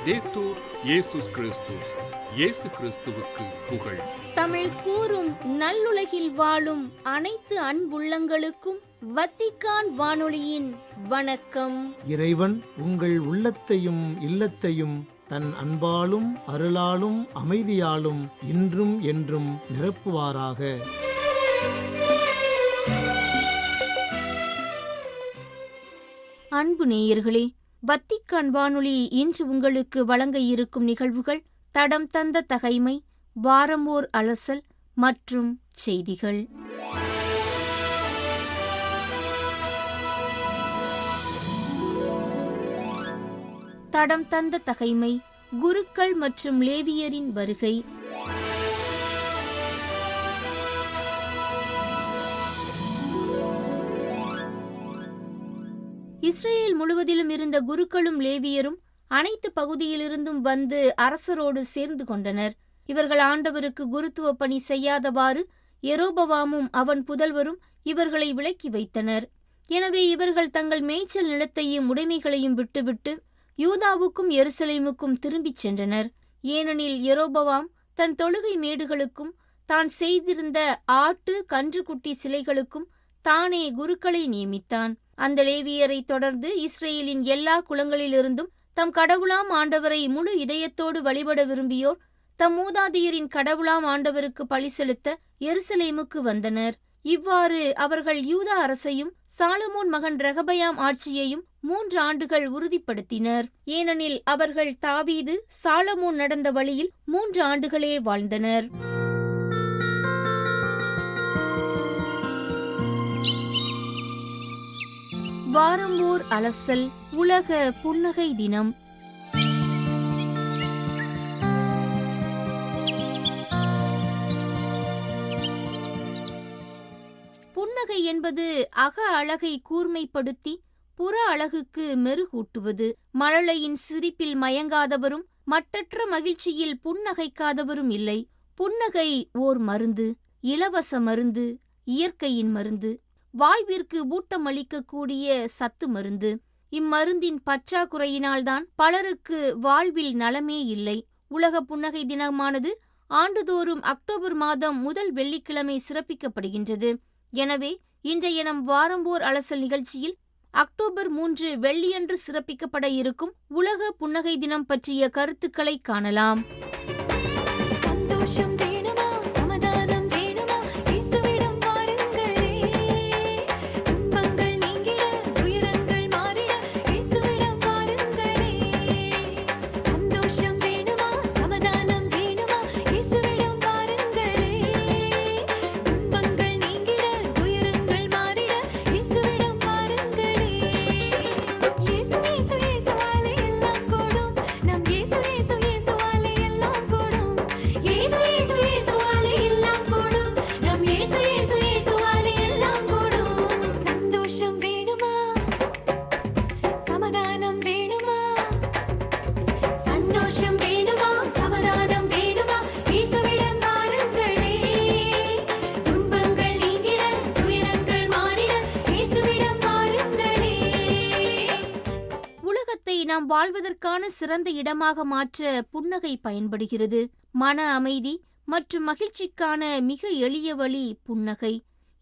லௌதேத்தூர் இயேசுஸ் கிறிஸ்துஸ். இயேசு கிறிஸ்துவுக்கு புகழ். தமிழ் கூறும் நல்லுலகில் வாழும் அனைத்து அன்புள்ளங்களுக்கும் வத்திக்கான் வானொலியின் வணக்கம். இறைவன் உங்கள் உள்ளத்தையும் இல்லத்தையும் தன் அன்பாலும் அருளாலும் அமைதியாலும் இன்றும் என்றும் நிரப்புவாராக. அன்பு நேயர்களே, வத்திக்கான் வானொலி இன்று உங்களுக்கு வழங்க இருக்கும் நிகழ்வுகள் தடம் தந்த தகைமை, வாரம் ஓர் அலசல் மற்றும் செய்திகள். தடம் தந்த தகைமை, குருக்கள் மற்றும் லேவியரின் வருகை. இஸ்ரேல் முழுவதிலும் இருந்த குருக்களும் லேவியரும் அனைத்து பகுதியிலிருந்தும் வந்து அரசரோடு சேர்ந்து கொண்டனர். இவர்கள் ஆண்டவருக்கு குருத்துவ பணி செய்யாதவாறு யெரொபெயாமும் அவன் புதல்வரும் இவர்களை விலக்கி வைத்தனர். எனவே இவர்கள் தங்கள் மேய்ச்சல் நிலத்தையும் உடைமைகளையும் விட்டுவிட்டு யூதாவுக்கும் எருசலேமுக்கும் திரும்பிச் சென்றனர். ஏனெனில் யெரொபெயாம் தன் தொழுகை மேடுகளுக்கும் தான் செய்திருந்த ஆட்டு கன்றுக்குட்டி சிலைகளுக்கும் தானே குருக்களை நியமித்தான். அந்த லேவியரை தொடர்ந்து இஸ்ரேலின் எல்லா குலங்களிலிருந்தும் தம் கடவுளாம் ஆண்டவரை முழு இதயத்தோடு வழிபட விரும்பியோர் தம் மூதாதையரின் கடவுளாம் ஆண்டவருக்கு பழி செலுத்த எருசலேமுக்கு வந்தனர். இவ்வாறு அவர்கள் யூதா அரசையும் சாலமோன் மகன் ரெகபயாம் ஆட்சியையும் 3 ஆண்டுகள் உறுதிப்படுத்தினர். ஏனெனில் அவர்கள் தாவீது சாலமோன் நடந்த வழியில் 3 ஆண்டுகளே வாழ்ந்தனர். வாரம் ஓர் அலசல், உலக புன்னகை தினம். புன்னகை என்பது அக அழகை கூர்மைப்படுத்தி புற அழகுக்கு மெருகூட்டுவது. மழலையின் சிரிப்பில் மயங்காதவரும் மட்டற்ற மகிழ்ச்சியில் புன்னகைக்காதவரும் இல்லை. புன்னகை ஓர் மருந்து, இலவச மருந்து, இயற்கையின் மருந்து, வாழ்விற்கு ஊட்டம் அளிக்கக்கூடிய சத்து மருந்து. இம்மருந்தின் பற்றாக்குறையினால்தான் பலருக்கு வாழ்வில் நலமே இல்லை. உலக புன்னகை தினமானது ஆண்டுதோறும் அக்டோபர் மாதம் முதல் வெள்ளிக்கிழமை சிறப்பிக்கப்படுகின்றது. எனவே இன்றைய நம் வாரம்போர் அலசல் நிகழ்ச்சியில் அக்டோபர் 3 வெள்ளியன்று சிறப்பிக்கப்பட இருக்கும் உலக புன்னகை தினம் பற்றிய கருத்துக்களை காணலாம். நாம் வாழ்வதற்கான சிறந்த இடமாக மாற்ற புன்னகை பயன்படுகிறது. மன அமைதி மற்றும் மகிழ்ச்சிக்கான மிக எளிய வழி புன்னகை.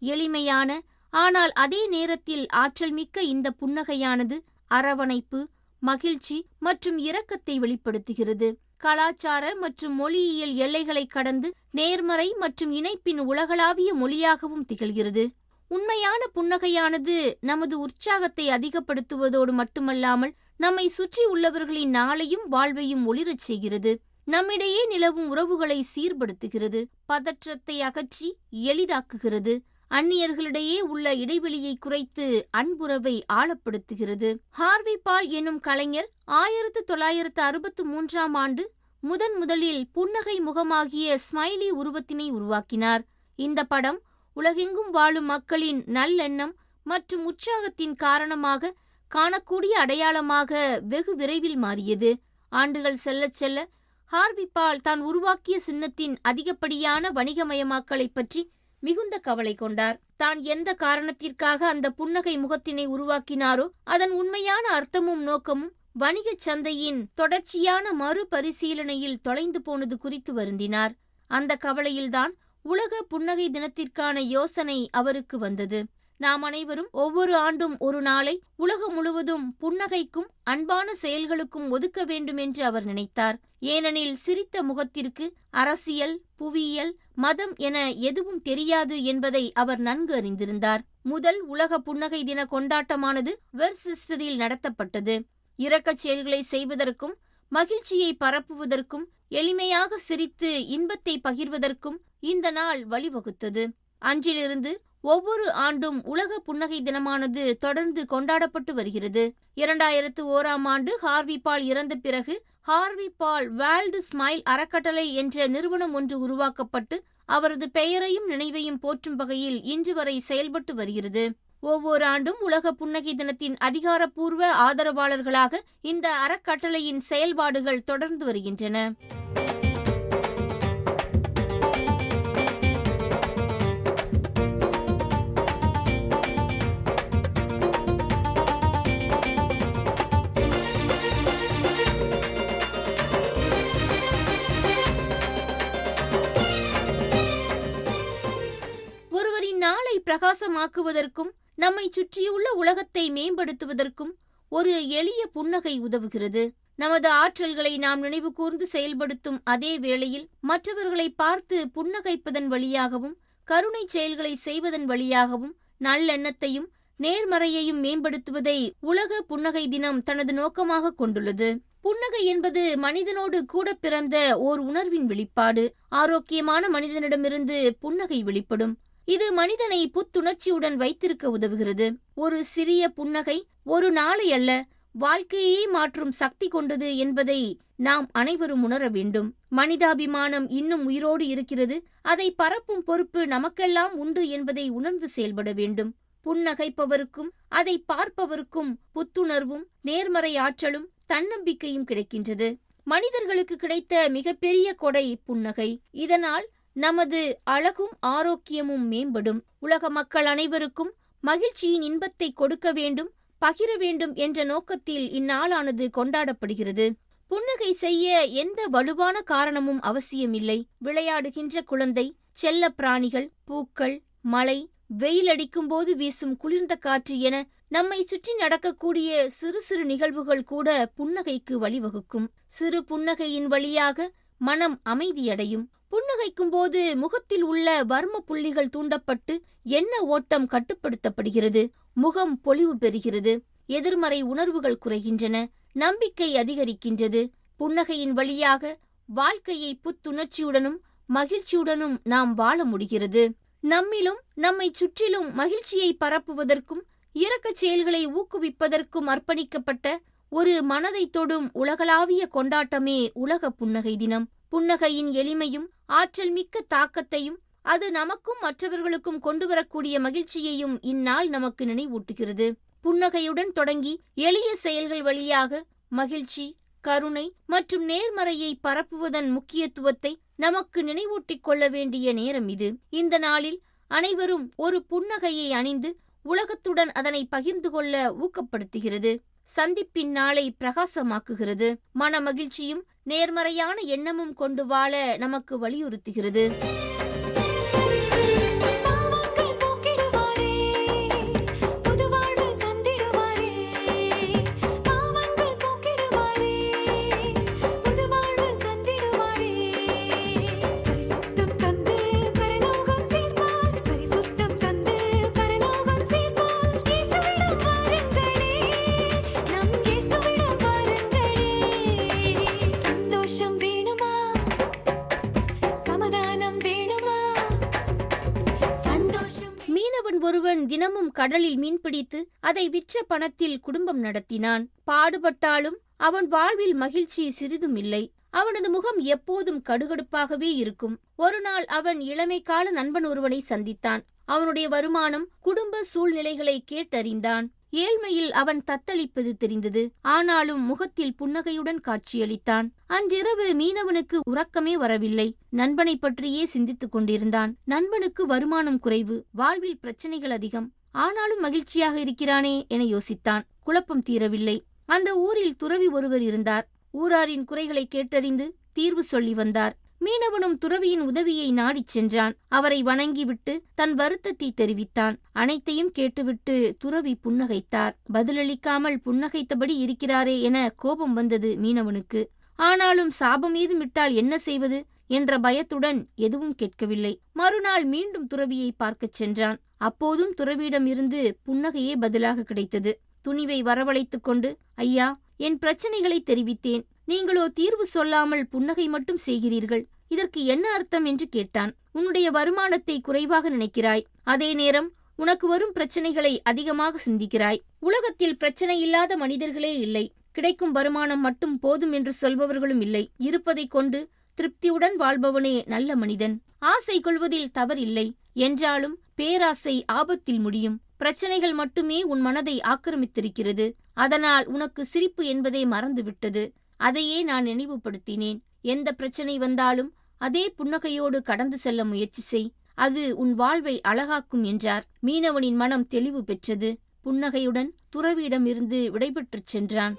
எளிமையான ஆனால் அதே நேரத்தில் ஆற்றல் மிக்க இந்த புன்னகையானது அரவணைப்பு, மகிழ்ச்சி மற்றும் இரக்கத்தை வெளிப்படுத்துகிறது. கலாச்சார மற்றும் மொழியியல் எல்லைகளை கடந்து நேர்மறை மற்றும் இணைப்பின் உலகளாவிய மொழியாகவும் திகழ்கிறது. உண்மையான புன்னகையானது நமது உற்சாகத்தை அதிகப்படுத்துவதோடு மட்டுமல்லாமல் நம்மை சுற்றி உள்ளவர்களின் நாளையும் வாழ்வையும் ஒளிரச் செய்கிறது. நம்மிடையே நிலவும் உறவுகளை சீர்படுத்துகிறது. பதற்றத்தை அகற்றி எளிதாக்குகிறது. அந்நியர்களிடையே உள்ள இடைவெளியை குறைத்து அன்புறவை ஆழப்படுத்துகிறது. ஹார்வி பால் என்னும் கலைஞர் 1963ஆம் ஆண்டு முதலில் புன்னகை முகமாகிய ஸ்மைலி உருவத்தினை உருவாக்கினார். இந்த படம் உலகெங்கும் வாழும் மக்களின் நல்லெண்ணம் மற்றும் உற்சாகத்தின் காரணமாக காணக்கூடிய அடையாளமாக வெகு விரைவில் மாறியது. ஆண்டுகள் செல்லச் செல்ல ஹார்வி பால் தான் உருவாக்கிய சின்னத்தின் அதிகப்படியான வணிகமயமாக்கலை பற்றி மிகுந்த கவலை கொண்டார். தான் எந்த காரணத்திற்காக அந்த புன்னகை முகத்தினை உருவாக்கினாரோ அதன் உண்மையான அர்த்தமும் நோக்கமும் வணிகச் சந்தையின் தொடர்ச்சியான மறுபரிசீலனையில் தொலைந்து போனது குறித்து வருந்தினார். அந்த கவலையில்தான் உலக புன்னகை தினத்திற்கான யோசனை அவருக்கு வந்தது. நாம் அனைவரும் ஒவ்வொரு ஆண்டும் ஒரு நாளை உலகம் முழுவதும் புன்னகைக்கும் அன்பான செயல்களுக்கும் ஒதுக்க வேண்டும் என்று அவர் நினைத்தார். ஏனெனில் சிரித்த முகத்திற்கு அரசியல், புவியியல், மதம் என எதுவும் தெரியாது என்பதை அவர் நன்கு அறிந்திருந்தார். முதல் உலக புன்னகை தின கொண்டாட்டமானது வெர்செஸ்டரில் நடத்தப்பட்டது. இரக்கச் செயல்களை செய்வதற்கும் மகிழ்ச்சியை பரப்புவதற்கும் எளிமையாக சிரித்து இன்பத்தை பகிர்வதற்கும் இந்த நாள் வழிவகுத்தது. அன்றிலிருந்து ஒவ்வொரு ஆண்டும் உலக புன்னகை தினமானது தொடர்ந்து கொண்டாடப்பட்டு வருகிறது. 2001 ஆண்டு ஹார்வி பால் இறந்த பிறகு ஹார்வி பால் வேர்ல்டு ஸ்மைல் அறக்கட்டளை என்ற நிறுவனம் ஒன்று உருவாக்கப்பட்டு அவரது பெயரையும் நினைவையும் போற்றும் வகையில் இன்று வரை செயல்பட்டு வருகிறது. ஒவ்வொரு ஆண்டும் உலக புன்னகை தினத்தின் அதிகாரப்பூர்வ ஆதரவாளர்களாக இந்த அறக்கட்டளையின் செயல்பாடுகள் தொடர்ந்து வருகின்றன. ஒருவரின் நாளை பிரகாசமாக்குவதற்கும் நம்மை சுற்றியுள்ள உலகத்தை மேம்படுத்துவதற்கும் ஒரு எளிய புன்னகை உதவுகிறது. நமது ஆற்றல்களை நாம் நினைவு கூர்ந்து செயல்படுத்தும் அதே வேளையில் மற்றவர்களை பார்த்து புன்னகைப்பதன் வழியாகவும் கருணை செயல்களை செய்வதன் வழியாகவும் நல்லெண்ணத்தையும் நேர்மறையையும் மேம்படுத்துவதை உலக புன்னகை தினம் தனது நோக்கமாக கொண்டுள்ளது. புன்னகை என்பது மனிதனோடு கூட பிறந்த ஓர் உணர்வின் வெளிப்பாடு. ஆரோக்கியமான மனிதனிடமிருந்து புன்னகை வெளிப்படும். இது மனிதனை புத்துணர்ச்சியுடன் வைத்திருக்க உதவுகிறது. ஒரு சிறிய புன்னகை ஒரு நாளை அல்ல, வாழ்க்கையே மாற்றும் சக்தி கொண்டது என்பதை நாம் அனைவரும் உணர வேண்டும். மனிதாபிமானம் இன்னும் உயிரோடு இருக்கிறது. அதை பரப்பும் பொறுப்பு நமக்கெல்லாம் உண்டு என்பதை உணர்ந்து செயல்பட வேண்டும். புன்னகைப்பவருக்கும் அதை பார்ப்பவருக்கும் புத்துணர்வும் நேர்மறை ஆற்றலும் தன்னம்பிக்கையும் கிடைக்கின்றது. மனிதர்களுக்கு கிடைத்த மிகப்பெரிய கொடை புன்னகை. இதனால் நமது அழகும் ஆரோக்கியமும் மேம்படும். உலக மக்கள் அனைவருக்கும் மகிழ்ச்சியின் இன்பத்தை கொடுக்க வேண்டும், பகிர வேண்டும் என்ற நோக்கத்தில் இந்நாளானது கொண்டாடப்படுகிறது. புன்னகை செய்ய எந்த வலுவான காரணமும் அவசியமில்லை. விளையாடுகின்ற குழந்தை, செல்ல பிராணிகள், பூக்கள், மழை, வெயிலடிக்கும் போது வீசும் குளிர்ந்த காற்று என நம்மை சுற்றி நடக்கக்கூடிய சிறு சிறு நிகழ்வுகள் கூட புன்னகைக்கு வழிவகுக்கும். சிறு புன்னகையின் வழியாக மனம் அமைதியடையும். புன்னகைக்கும் போது முகத்தில் உள்ள வர்ம புள்ளிகள் தூண்டப்பட்டு எண்ண ஓட்டம் கட்டுப்படுத்தப்படுகிறது. முகம் பொலிவு பெறுகிறது. எதிர்மறை உணர்வுகள் குறைகின்றன. நம்பிக்கை அதிகரிக்கின்றது. புன்னகையின் வழியாக வாழ்க்கையை புத்துணர்ச்சியுடனும் மகிழ்ச்சியுடனும் நாம் வாழ முடிகிறது. நம்மிலும் நம்மை சுற்றிலும் மகிழ்ச்சியை பரப்புவதற்கும் இரக்கச் செயல்களை ஊக்குவிப்பதற்கும் அர்ப்பணிக்கப்பட்ட ஒரு மனதை தொடும் உலகளாவிய கொண்டாட்டமே உலக புன்னகை தினம். புன்னகையின் எளிமையும் ஆற்றல் மிக்க தாக்கத்தையும் அது நமக்கும் மற்றவர்களுக்கும் கொண்டுவரக்கூடிய மகிழ்ச்சியையும் இந்நாள் நமக்கு நினைவூட்டுகிறது. புன்னகையுடன் தொடங்கி எளிய செயல்கள் வழியாக மகிழ்ச்சி, கருணை மற்றும் நேர்மறையை பரப்புவதன் முக்கியத்துவத்தை நமக்கு நினைவூட்டிக் கொள்ள வேண்டிய நேரம் இது. இந்த நாளில் அனைவரும் ஒரு புன்னகையை அணிந்து உலகத்துடன் அதனை பகிர்ந்து கொள்ள ஊக்கப்படுத்துகிறது. சந்திப்பின் நாளை பிரகாசமாக்குகிறது. மன மகிழ்ச்சியும் நேர்மறையான எண்ணமும் கொண்டு வாழ நமக்கு வலியுறுத்துகிறது. ஒருவன் தினமும் கடலில் மீன்பிடித்து அதை விற்ற பணத்தில் குடும்பம் நடத்தினான். பாடுபட்டாலும் அவன் வாழ்வில் மகிழ்ச்சி சிறிதும் இல்லை. அவனது முகம் எப்போதும் கடுகடுப்பாகவே இருக்கும். ஒரு நாள் அவன் இளமை கால நண்பன் ஒருவனை சந்தித்தான். அவனுடைய வருமானம், குடும்ப சூழ்நிலைகளை கேட்டறிந்தான். ஏழ்மையில் அவன் தத்தளிப்பது தெரிந்தது. ஆனாலும் முகத்தில் புன்னகையுடன் காட்சியளித்தான். அன்றிரவு மீனவனுக்கு உறக்கமே வரவில்லை. நண்பனை பற்றியே சிந்தித்துக் கொண்டிருந்தான். நண்பனுக்கு வருமானம் குறைவு, வாழ்வில் பிரச்சனைகள் அதிகம். ஆனாலும் மகிழ்ச்சியாக இருக்கிறானே என யோசித்தான். குழப்பம் தீரவில்லை. அந்த ஊரில் துறவி ஒருவர் இருந்தார். ஊராரின் குறைகளை கேட்டறிந்து தீர்வு சொல்லி வந்தார். மீனவனும் துறவியின் உதவியை நாடிச் சென்றான். அவரை வணங்கிவிட்டு தன் வருத்தத்தை தெரிவித்தான். அனைத்தையும் கேட்டுவிட்டு துறவி புன்னகைத்தார். பதிலளிக்காமல் புன்னகைத்தபடி இருக்கிறாரே என கோபம் வந்தது மீனவனுக்கு. ஆனாலும் சாபம் ஏதும் விட்டால் என்ன செய்வது என்ற பயத்துடன் எதுவும் கேட்கவில்லை. மறுநாள் மீண்டும் துறவியை பார்க்கச் சென்றான். அப்போதும் துறவியிடம் இருந்து புன்னகையே பதிலாக கிடைத்தது. துணிவை வரவழைத்துக் கொண்டு, ஐயா, என் பிரச்சனைகளை தெரிவித்தேன். நீங்களோ தீர்வு சொல்லாமல் புன்னகை மட்டும் செய்கிறீர்கள். இதற்கு என்ன அர்த்தம் என்று கேட்டான். உன்னுடைய வருமானத்தை குறைவாக நினைக்கிறாய். அதே நேரம் உனக்கு வரும் பிரச்சனைகளை அதிகமாக சிந்திக்கிறாய். உலகத்தில் பிரச்சனை இல்லாத மனிதர்களே இல்லை. கிடைக்கும் வருமானம் மட்டும் போதும் என்று சொல்பவர்களும் இல்லை. இருப்பதைக் கொண்டு திருப்தியுடன் வாழ்பவனே நல்ல மனிதன். ஆசை கொள்வதில் தவறில்லை. என்றாலும் பேராசை ஆபத்தில் முடியும். பிரச்சனைகள் மட்டுமே உன் மனதை ஆக்கிரமித்திருக்கிறது. அதனால் உனக்கு சிரிப்பு என்பதே மறந்துவிட்டது. அதையே நான் நினைவுபடுத்தினேன். எந்த பிரச்சனை வந்தாலும் அதே புன்னகையோடு கடந்து செல்ல முயற்சி செய். அது உன் வாழ்வை அழகாக்கும் என்றார். மீனவனின் மனம் தெளிவு பெற்றது. புன்னகையுடன் துறவியிடமிருந்து விடைபெற்றுச் சென்றான்.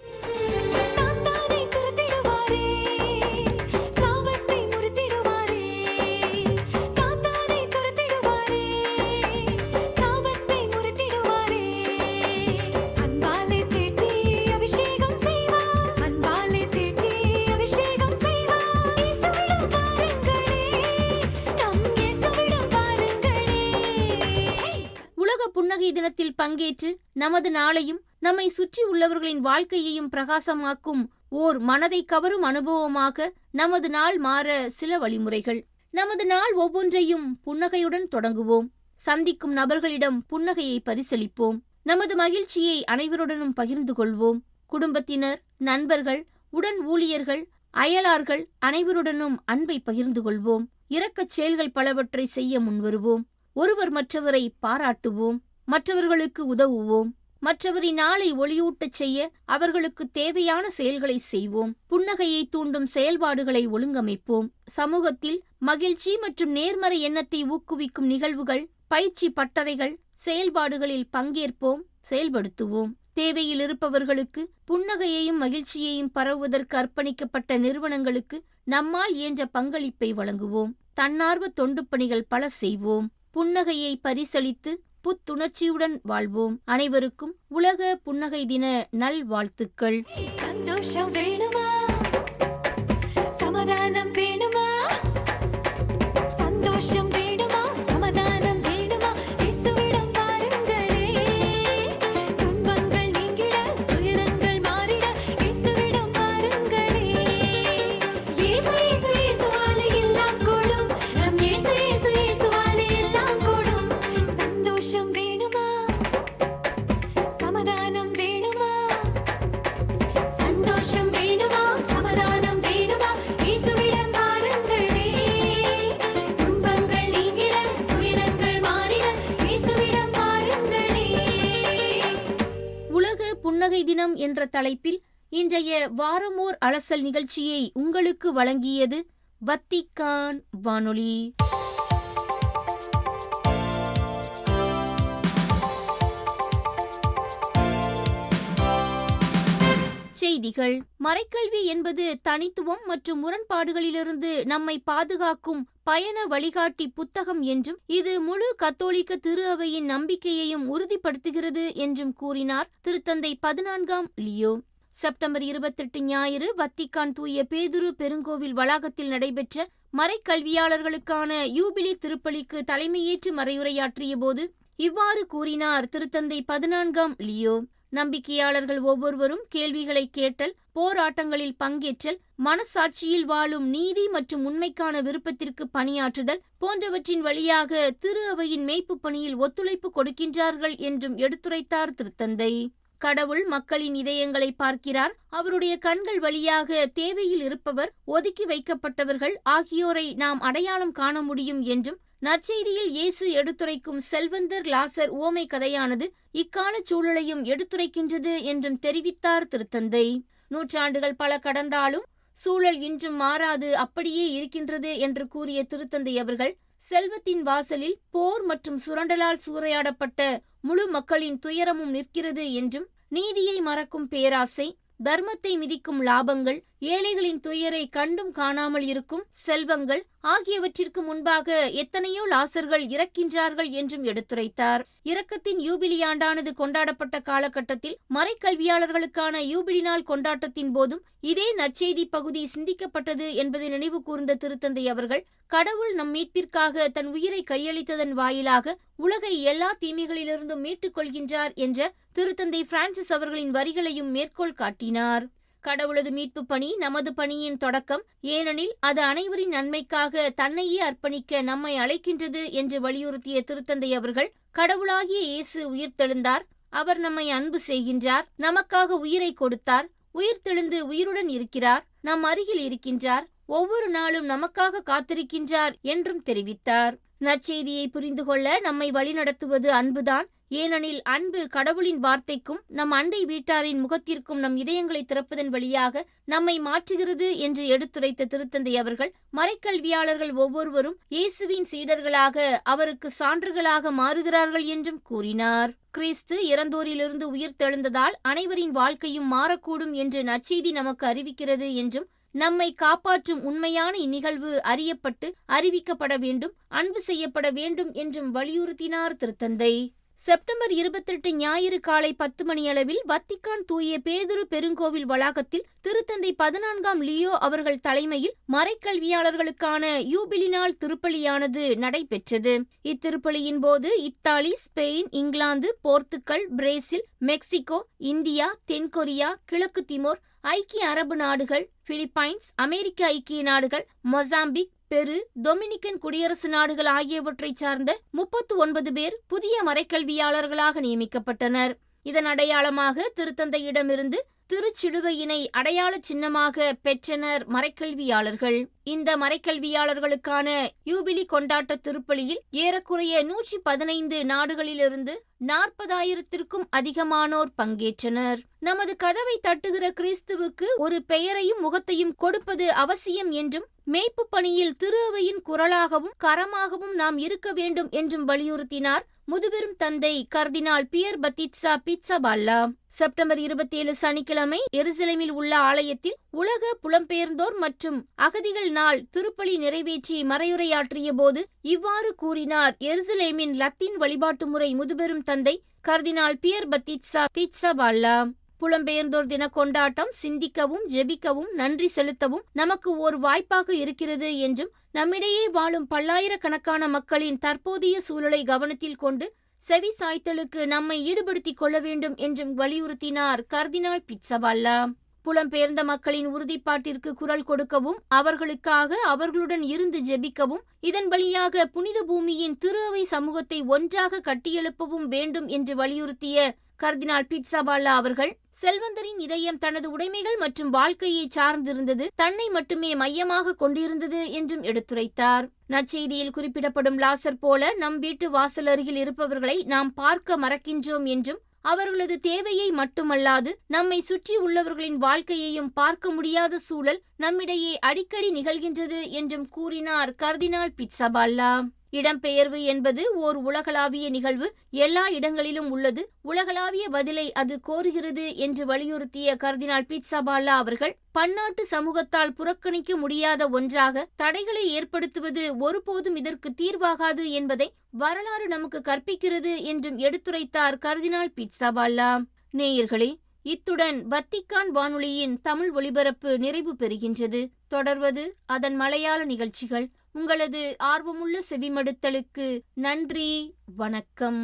புன்னகை தினத்தில் பங்கேற்று நமது நாளையும் நம்மை சுற்றி உள்ளவர்களின் வாழ்க்கையையும் பிரகாசமாக்கும் ஓர் மனதை கவரும் அனுபவமாக நமது நாள் மாற சில வழிமுறைகள். நமது நாள் ஒவ்வொன்றையும் புன்னகையுடன் தொடங்குவோம். சந்திக்கும் நபர்களிடம் புன்னகையை பரிசளிப்போம். நமது மகிழ்ச்சியை அனைவருடனும் பகிர்ந்து கொள்வோம். குடும்பத்தினர், நண்பர்கள், உடன் ஊழியர்கள், அயலார்கள் அனைவருடனும் அன்பை பகிர்ந்து கொள்வோம். இரக்கச் செயல்கள் பலவற்றை செய்ய முன்வருவோம். ஒருவர் மற்றவரை பாராட்டுவோம். மற்றவர்களுக்கு உதவுவோம். மற்றவரின் நாளை ஒளியூட்டச் செய்ய அவர்களுக்கு தேவையான செயல்களை செய்வோம். புன்னகையை தூண்டும் செயல்பாடுகளை ஒழுங்கமைப்போம். சமூகத்தில் மகிழ்ச்சி மற்றும் நேர்மறை எண்ணத்தை ஊக்குவிக்கும் நிகழ்வுகள், பயிற்சி பட்டறைகள், செயல்பாடுகளில் பங்கேற்போம், செயல்படுத்துவோம். தேவையில் இருப்பவர்களுக்கு புன்னகையையும் மகிழ்ச்சியையும் பரவுவதற்கு அர்ப்பணிக்கப்பட்ட நிறுவனங்களுக்கு நம்மால் இயன்ற பங்களிப்பை வழங்குவோம். தன்னார்வ தொண்டு பணிகள் பல செய்வோம். புன்னகையை பரிசளித்து புத்துணர்ச்சியுடன் வாழ்வோம். அனைவருக்கும் உலக புன்னகை தின நல்வாழ்த்துக்கள். சந்தோஷம் வேணுமா? சமாதானம் வேணுமா? சந்தோஷம் வேணுமா? சமாதானம் வேணுமா? இயேசுவிடம் வாருங்களே. துன்பங்கள் நீங்கிட, துயரங்கள் மாறிட, இயேசுவிடம் வாருங்களே. இயேசு இயேசு இயேசுவாலே எல்லாம் கூடும். நம் இயேசு இயேசு இயேசுவாலே எல்லாம் கூடும். சந்தோஷம் வேணுமா? சமாதானம் வேணுமா? சந்தோஷம் வேணுமா? சமாதானம் வேணுமா? இயேசுவிடம் வாருங்களே. துன்பங்கள் நீங்கிட, துயரங்கள் மாறிட, இயேசுவிடம் வாருங்களே. உலக புன்னகை தினம் என்ற தலைப்பில் இன்றைய வாரமோர் அலசல் நிகழ்ச்சியை உங்களுக்கு வழங்கியது வத்திக்கான் வானொலி. செய்திகள். மறைக்கல்வி என்பது தனித்துவம் மற்றும் முரண்பாடுகளிலிருந்து நம்மை பாதுகாக்கும் பயண வழிகாட்டி புத்தகம் என்றும், இது முழு கத்தோலிக்க திரு அவையின் நம்பிக்கையையும் உறுதிப்படுத்துகிறது என்றும் கூறினார் திருத்தந்தை 14ஆம் லியோ. செப்டம்பர் 28 ஞாயிறு வத்திக்கான் தூய பேதுரு பெருங்கோவில் வளாகத்தில் நடைபெற்ற மறைக்கல்வியாளர்களுக்கான யூபிலி திருப்பலிக்கு தலைமையேற்று மறையுரையாற்றிய போது இவ்வாறு கூறினார் திருத்தந்தை 14ஆம் லியோ. நம்பிக்கையாளர்கள் ஒவ்வொருவரும் கேள்விகளை கேட்டல், போராட்டங்களில் பங்கேற்றல், மனசாட்சியில் வாழும் நீதி மற்றும் உண்மைக்கான விருப்பத்திற்கு பணியாற்றுதல் போன்றவற்றின் வழியாக திரு அவையின் மேய்ப்பு பணியில் ஒத்துழைப்பு கொடுக்கின்றார்கள் என்றும் எடுத்துரைத்தார் திருத்தந்தை. கடவுள் மக்களின் இதயங்களை பார்க்கிறார். அவருடைய கண்கள் வழியாக தேவையில் இருப்பவர், ஒதுக்கி வைக்கப்பட்டவர்கள் ஆகியோரை நாம் அடையாளம் காண முடியும் என்றும், நற்செய்தியில் இயேசு எடுத்துரைக்கும் செல்வந்தர் லாசர் உவமை கதையானது இக்கால சூழலையும் எடுத்துரைக்கின்றது என்றும் தெரிவித்தார் திருத்தந்தை. நூற்றாண்டுகள் பல கடந்தாலும் சூழல் இன்றும் மாறாது, அப்படியே இருக்கின்றது என்று கூறிய திருத்தந்தை அவர்கள், செல்வத்தின் வாசலில் போர் மற்றும் சுரண்டலால் சூறையாடப்பட்ட முழு மக்களின் துயரமும் நிற்கிறது என்றும், நீதியை மறக்கும் பேராசை, தர்மத்தை மிதிக்கும் லாபங்கள், ஏழைகளின் துயரை கண்டும் காணாமல் இருக்கும் செல்வங்கள் ஆகியவற்றிற்கு முன்பாக எத்தனையோ லாசர்கள் இறக்கின்றார்கள் என்றும் எடுத்துரைத்தார். இரக்கத்தின் யூபிலி ஆண்டானது கொண்டாடப்பட்ட காலகட்டத்தில் மறைக்கல்வியாளர்களுக்கான யூபிலி நாள் கொண்டாட்டத்தின் போதும் இதே நற்செய்தி பகுதி சிந்திக்கப்பட்டது என்பதை நினைவு கூர்ந்த திருத்தந்தை அவர்கள், கடவுள் நம் மீட்பிற்காக தன் உயிரை கையளித்ததன் வாயிலாக உலகை எல்லா தீமைகளிலிருந்தும் மீட்டுக் கொள்கின்றார் என்ற திருத்தந்தை பிரான்சிஸ் அவர்களின் வரிகளையும் மேற்கோள் காட்டினார். கடவுளது மீட்பு பணி நமது பணியின் தொடக்கம், ஏனெனில் அது அனைவரின் நன்மைக்காக தன்னையே அர்ப்பணிக்க நம்மை அழைக்கின்றது என்று வலியுறுத்திய திருத்தந்தை அவர்கள், கடவுளாகிய இயேசு உயிர்த்தெழுந்தார், அவர் நம்மை அன்பு செய்கின்றார், நமக்காக உயிரை கொடுத்தார், உயிர்த்தெழுந்து உயிருடன் இருக்கிறார், நம் அருகில் இருக்கின்றார், ஒவ்வொரு நாளும் நமக்காக காத்திருக்கின்றார் என்றும் தெரிவித்தார். நற்செய்தியை புரிந்து கொள்ள நம்மை வழிநடத்துவது அன்புதான். ஏனெனில் அன்பு கடவுளின் வார்த்தைக்கும் நம் அண்டை வீட்டாரின் முகத்திற்கும் நம் இதயங்களை திறப்பதன் வழியாக நம்மை மாற்றுகிறது என்று எடுத்துரைத்த திருத்தந்தை அவர்கள், மறைக்கல்வியாளர்கள் ஒவ்வொருவரும் இயேசுவின் சீடர்களாக அவருக்கு சான்றுகளாக மாறுகிறார்கள் என்றும் கூறினார். கிறிஸ்து இறந்தோரிலிருந்து உயிர்த்தெழுந்ததால் அனைவரின் வாழ்க்கையும் மாறக்கூடும் என்று நற்செய்தி நமக்கு அறிவிக்கிறது என்றும், நம்மை காப்பாற்றும் உண்மையான இந்நிகழ்வு அறியப்பட்டு அறிவிக்கப்பட வேண்டும், அன்பு செய்யப்பட வேண்டும் என்றும் வலியுறுத்தினார் திருத்தந்தை. செப்டம்பர் 28 ஞாயிறு காலை 10 மணியளவில் வத்திக்கான் தூய பேதுரு பெருங்கோவில் வளாகத்தில் திருத்தந்தை 14ஆம் லியோ அவர்கள் தலைமையில் மறைக்கல்வியாளர்களுக்கான யூபிலி நாள் திருப்பலியானது நடைபெற்றது. இத்திருப்பலியின் போது Italy, Spain, England, Portugal, Brazil, Mexico, India, தென்கொரியா, கிழக்கு திமோர், ஐக்கிய அரபு நாடுகள், பிலிப்பைன்ஸ், அமெரிக்க ஐக்கிய நாடுகள், மொசாம்பிக், பெரு, டொமினிக்கன் குடியரசு நாடுகள் ஆகியவற்றைச் சார்ந்த 39 பேர் புதிய மறைக்கல்வியாளர்களாக நியமிக்கப்பட்டனர். இதன் அடையாளமாக திருத்தந்தையிடமிருந்து திருச்சிலுவையினை அடையாள சின்னமாக பெற்றனர் மறைக்கல்வியாளர்கள். இந்த மறைக்கல்வியாளர்களுக்கான யூபிலி கொண்டாட்ட திருப்பலியில் ஏறக்குறைய 115 நாடுகளிலிருந்து 40,000த்திற்கும் அதிகமானோர் பங்கேற்றனர். நமது கதவை தட்டுகிற கிறிஸ்துவுக்கு ஒரு பெயரையும் முகத்தையும் கொடுப்பது அவசியம் என்றும், மேய்ப்பு பணியில் திரு அவையின் குரலாகவும் கரமாகவும் நாம் இருக்க வேண்டும் என்றும் வலியுறுத்தினார் முதுபெரும் தந்தை கர்தினால் பியர் பத்திட்சா பிட்சாபால்லா. செப்டம்பர் 27 சனிக்கிழமை எருசலேமில் உள்ள ஆலயத்தில் உலக புலம்பெயர்ந்தோர் மற்றும் அகதிகள் நாள் திருப்பலி நிறைவேற்றி மறையுரையாற்றிய போது இவ்வாறு கூறினார் எருசலேமின் லத்தீன் வழிபாட்டு முறை முதுபெரும் தந்தை கர்தினால் பியர் பத்திட்சா பிட்சாபால்லா. புலம்பெயர்ந்தோர் தின கொண்டாட்டம் சிந்திக்கவும், ஜெபிக்கவும், நன்றி செலுத்தவும் நமக்கு ஓர் வாய்ப்பாக இருக்கிறது என்றும், நம்மிடையே வாழும் பல்லாயிரக்கணக்கான மக்களின் தற்போதைய சூழலை கவனத்தில் கொண்டு செவி சாய்த்தலுக்கு நம்மை ஈடுபடுத்திக் கொள்ள வேண்டும் என்றும் வலியுறுத்தினார் கர்தினால் பிட்சாபால்லா. புலம்பெயர்ந்த மக்களின் உறுதிப்பாட்டிற்கு குரல் கொடுக்கவும், அவர்களுக்காக அவர்களுடன் இருந்து ஜெபிக்கவும், இதன் வழியாக புனித பூமியின் திரு அவை சமூகத்தை ஒன்றாக கட்டியெழுப்பவும் வேண்டும் என்று வலியுறுத்திய கர்தினால் பிட்சாபால்லா அவர்கள், செல்வந்தரின் இதயம் தனது உடைமைகள் மற்றும் வாழ்க்கையை சார்ந்திருந்தது, தன்னை மட்டுமே மையமாக கொண்டிருந்தது என்றும் எடுத்துரைத்தார். நற்செய்தியில் குறிப்பிடப்படும் லாசர் போல நம் வீட்டு வாசல் அருகில் இருப்பவர்களை நாம் பார்க்க மறக்கின்றோம் என்றும், அவர்களது தேவையை மட்டுமல்லாது நம்மை சுற்றி உள்ளவர்களின் வாழ்க்கையையும் பார்க்க முடியாத சூழல் நம்மிடையே அடிக்கடி நிகழ்கின்றது என்றும் கூறினார் கர்தினால் பிட்சாபால்லா. இடம்பெயர்வு என்பது ஓர் உலகளாவிய நிகழ்வு, எல்லா இடங்களிலும் உள்ளது, உலகளாவிய பதிலை அது கோருகிறது என்று வலியுறுத்திய கர்தினால் பிட்சாபால்லா அவர்கள், பன்னாட்டு சமூகத்தால் புறக்கணிக்க முடியாத ஒன்றாக தடைகளை ஏற்படுத்துவது ஒருபோதும் இதற்கு தீர்வாகாது என்பதை வரலாறு நமக்கு கற்பிக்கிறது என்றும் எடுத்துரைத்தார் கர்தினால் பிட்சாபால்லா. நேயர்களே, இத்துடன் வத்திக்கான் வானொலியின் தமிழ் ஒலிபரப்பு நிறைவு பெறுகின்றது. தொடர்வது அதன் மலையாள நிகழ்ச்சிகள். உங்களது ஆர்வமுள்ள செவிமடுத்தலுக்கு நன்றி. வணக்கம்.